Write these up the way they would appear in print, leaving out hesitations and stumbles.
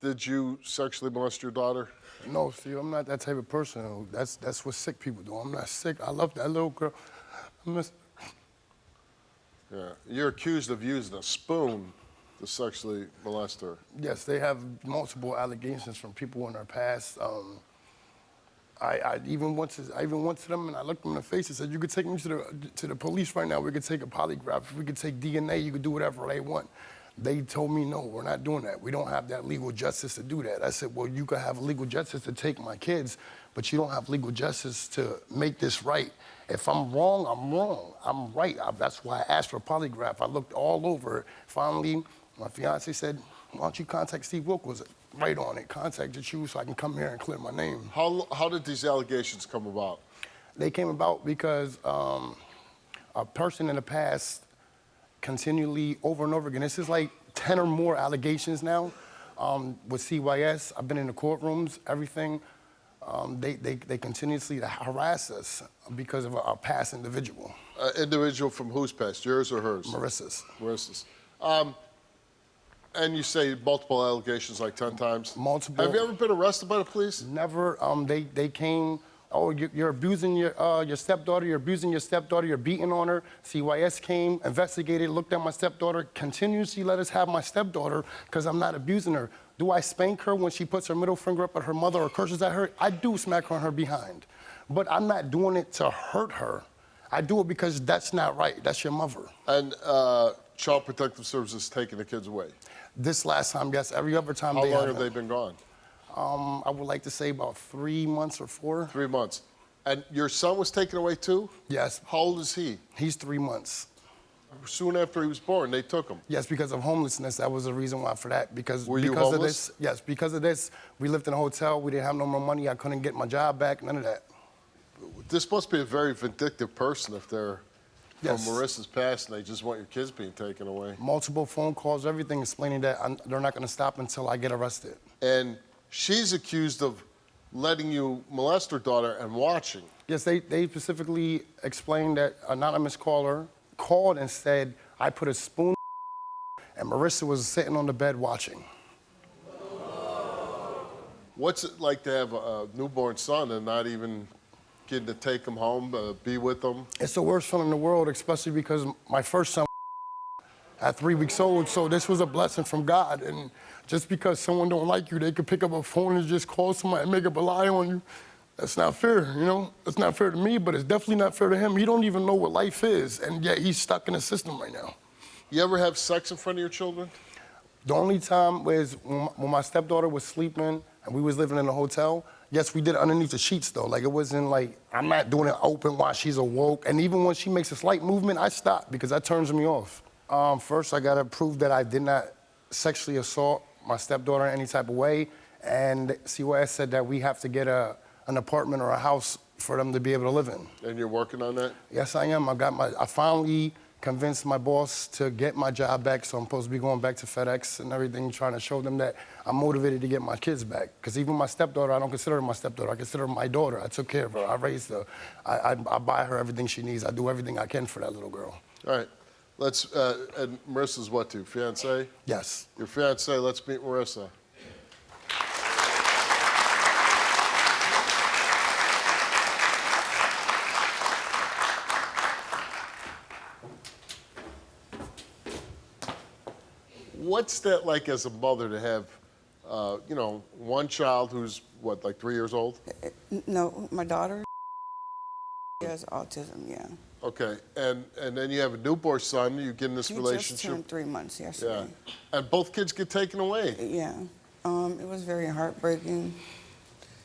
Did you sexually molest your daughter? No, see, I'm not that type of person. That's what sick people do. I'm not sick. I love that little girl. Yeah. You're accused of using a spoon to sexually molest her. Yes, they have multiple allegations from people in their past. I even went to them and I looked them in the face and said, "You could take me to the police right now. We could take a polygraph. We could take DNA. You could do whatever they want." They told me, "No, we're not doing that. We don't have that legal justice to do that." I said, "Well, you could have legal justice to take my kids, but you don't have legal justice to make this right. If I'm wrong, I'm wrong. I'm right. That's why I asked for a polygraph. I looked all over. Finally, my fiance said, "Why don't you contact Steve Wilkos?" Right on it. Contacted you so I can come here and clear my name. How did these allegations come about? They came about because a person in the past continually over and over again. This is like 10 or more allegations now with CYS. I've been in the courtrooms, everything. They continuously harass us because of a past individual. Individual from whose past, yours or hers? Marissa's. Marissa's. And you say multiple allegations like 10 times? Multiple. Have you ever been arrested by the police? Never. They came, "Oh, you're abusing your stepdaughter, you're abusing your stepdaughter, you're beating on her." CYS came, investigated, looked at my stepdaughter, continuously let us have my stepdaughter because I'm not abusing her. Do I spank her when she puts her middle finger up at her mother or curses at her? I do smack her on her behind. But I'm not doing it to hurt her. I do it because that's not right. That's your mother. And Child Protective Services taking the kids away? This last time, yes. Every other time How they long have have they been gone? I would like to say about 3 months or 4. 3 months. And your son was taken away too? Yes. How old is he? He's 3 months. Soon after he was born, they took him. Yes, because of homelessness. That was the reason why for that. Because Were you because homeless? of this. Yes, because of this, we lived in a hotel. We didn't have no more money. I couldn't get my job back. None of that. This must be a very vindictive person if they're Yes. from Marissa's past and they just want your kids being taken away. Multiple phone calls, everything explaining that they're not going to stop until I get arrested. And she's accused of letting you molest her daughter and watching. Yes, they specifically explained that anonymous caller called and said, "I put a spoon," and Marissa was sitting on the bed watching. What's it like to have a newborn son and not even getting to take him home, be with him? It's the worst feeling in the world, especially because my first son at 3 weeks old, so this was a blessing from God. And just because someone don't like you, they could pick up a phone and just call somebody and make up a lie on you. That's not fair, you know? It's not fair to me, but it's definitely not fair to him. He don't even know what life is, and yet he's stuck in the system right now. You ever have sex in front of your children? The only time was when my stepdaughter was sleeping and we was living in a hotel. Yes, we did it underneath the sheets though. Like it wasn't like, I'm not doing it open while she's awoke. And even when she makes a slight movement, I stop because that turns me off. First, I gotta prove that I did not sexually assault my stepdaughter in any type of way. And CYS said that we have to get an apartment or a house for them to be able to live in. And you're working on that? Yes, I am. I finally convinced my boss to get my job back, so I'm supposed to be going back to FedEx and everything, trying to show them that I'm motivated to get my kids back. Because even my stepdaughter, I don't consider her my stepdaughter. I consider her my daughter. I took care of her. I raised her. I buy her everything she needs. I do everything I can for that little girl. All right. Let's, and Marissa's what to, fiance? Yes. Your fiance, let's meet Marissa. What's that like as a mother to have, you know, one child who's, what, like 3 years old? No, my daughter has autism, yeah. Okay, and then you have a newborn son, you get in this He relationship. just turned 3 months yesterday. Yeah, and both kids get taken away. Yeah, it was very heartbreaking,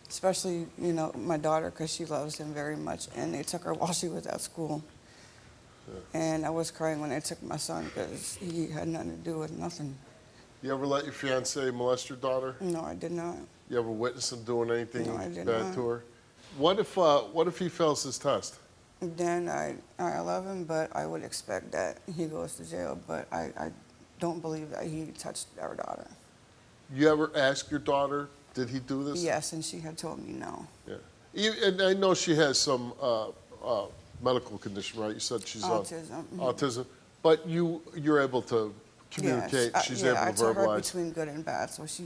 especially, you know, my daughter, because she loves him very much, and they took her while she was at school. Yeah. And I was crying when they took my son because he had nothing to do with nothing. You ever let your fiance molest your daughter? No, I did not. You ever witness him doing anything No, I did bad not. to her? What if he fails his test? Then I love him, but I would expect that he goes to jail, but I don't believe that he touched our daughter. You ever ask your daughter, did he do this? Yes, and she had told me no. Yeah. And I know she has some medical condition, right? You said she's Autism. autism. But you're able to communicate. Yeah, She's yeah, able I to told her verbalize. between good and bad, so she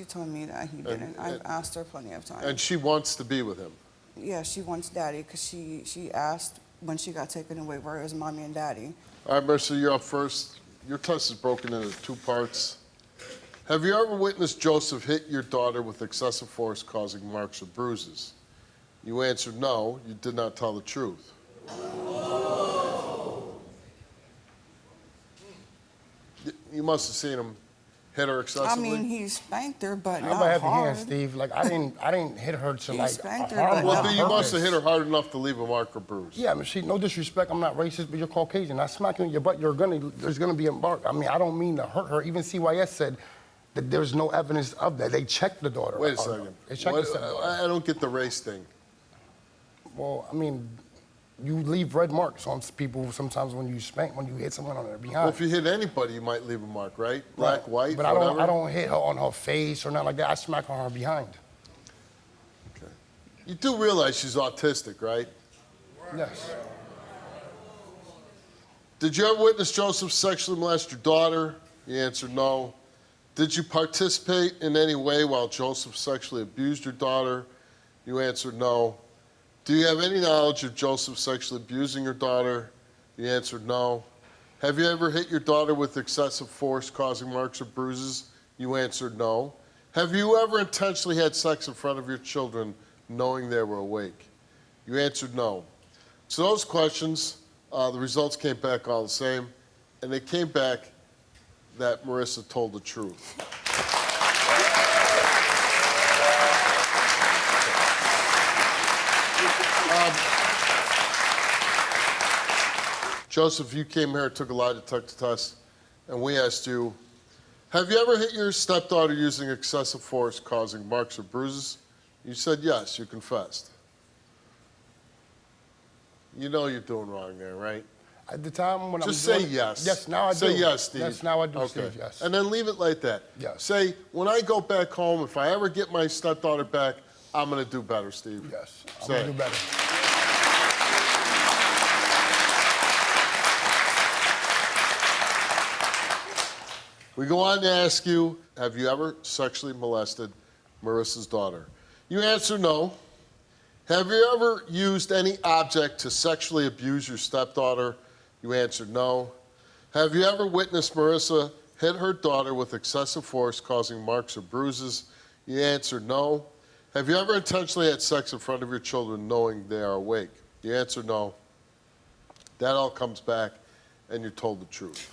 told me that he didn't. I've asked her plenty of times. And she wants to be with him. Yeah, she wants daddy because she asked when she got taken away, where is mommy and daddy? All right, Marissa, you're up first. Your test is broken into 2 parts. Have you ever witnessed Joseph hit your daughter with excessive force, causing marks or bruises? You answered no. You did not tell the truth. You must have seen him hit her I excessively. mean, he spanked her, but I'm not a heavy hard. hand, Steve. Like I didn't hit her to He like spanked her, harm but her. Well, not then you must have Purpose. hit her hard enough to leave a mark or bruise. Yeah, I mean, no disrespect. I'm not racist, but you're Caucasian. I smack you in your butt. There's gonna be a mark. I mean, I don't mean to hurt her. Even CYS said that there's no evidence of that. They checked the daughter. Wait a second. They checked What- the stepdaughter. I don't get the race thing. Well, I mean, you leave red marks on people sometimes when you hit someone on their behind. Well, if you hit anybody, you might leave a mark, right? Black, Right. white, But whatever. I don't hit her on her face or nothing like that. I smack her on her behind. Okay. You do realize she's autistic, right? Yes. Did you ever witness Joseph sexually molest your daughter? You answered no. Did you participate in any way while Joseph sexually abused your daughter? You answered no. Do you have any knowledge of Joseph sexually abusing your daughter? You answered no. Have you ever hit your daughter with excessive force, causing marks or bruises? You answered no. Have you ever intentionally had sex in front of your children, knowing they were awake? You answered no. So those questions, the results came back all the same, and they came back that Marissa told the truth. Joseph, you came here, took a lie detector test, and we asked you, have you ever hit your stepdaughter using excessive force, causing marks or bruises? You said yes, you confessed. You know you're doing wrong there, right? At the time when Just I'm say doing it- yes. Yes, now I do. Say yes, Steve. Yes, now I do, Okay. Steve, yes. And then leave it like that. Yes. Say, when I go back home, if I ever get my stepdaughter back, I'm going to do better, Steve. Yes, I'm Say gonna it. do better. We go on to ask you, have you ever sexually molested Marissa's daughter? You answer no. Have you ever used any object to sexually abuse your stepdaughter? You answered no. Have you ever witnessed Marissa hit her daughter with excessive force, causing marks or bruises? You answered no. Have you ever intentionally had sex in front of your children knowing they are awake? You answered no. That all comes back, and you're told the truth.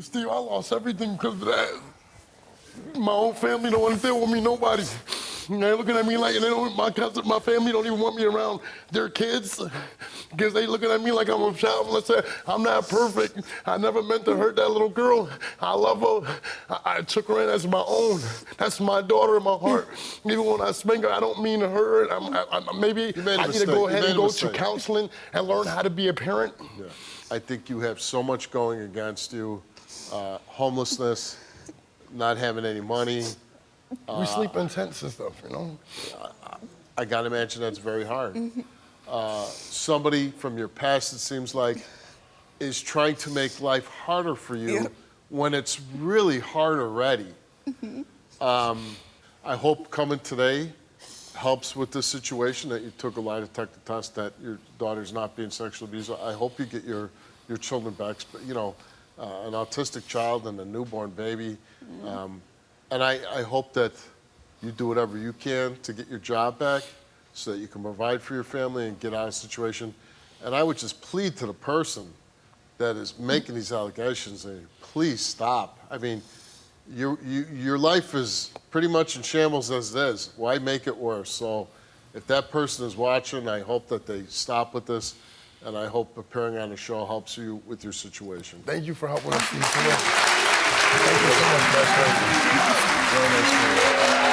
Steve, I lost everything because of that. My own family don't want to deal with me, nobody. They're looking at me like, my family don't even want me around their kids because they looking at me like I'm a child molester. I'm not perfect. I never meant to hurt that little girl. I love her. I took her in as my own. That's my daughter in my heart. Even when I spank her, I don't mean to hurt her. Maybe made a I need to mistake. go You ahead made and a go to mistake. counseling and learn how to be a parent. Yeah. I think you have so much going against you. Homelessness, not having any money. We sleep in tents and stuff, you know? I gotta imagine that's very hard. Somebody from your past, it seems like, is trying to make life harder for you Yeah. when it's really hard already. I hope coming today helps with this situation, that you took a lie detector test, that your daughter's not being sexually abused. I hope you get your children back, you know, an autistic child and a newborn baby. And I hope that you do whatever you can to get your job back so that you can provide for your family and get out of the situation. And I would just plead to the person that is making these allegations, please stop. I mean, your life is pretty much in shambles as it is. Why make it worse? So if that person is watching, I hope that they stop with this, and I hope appearing on the show helps you with your situation. Thank you for helping us. Steve. Very nice meeting you.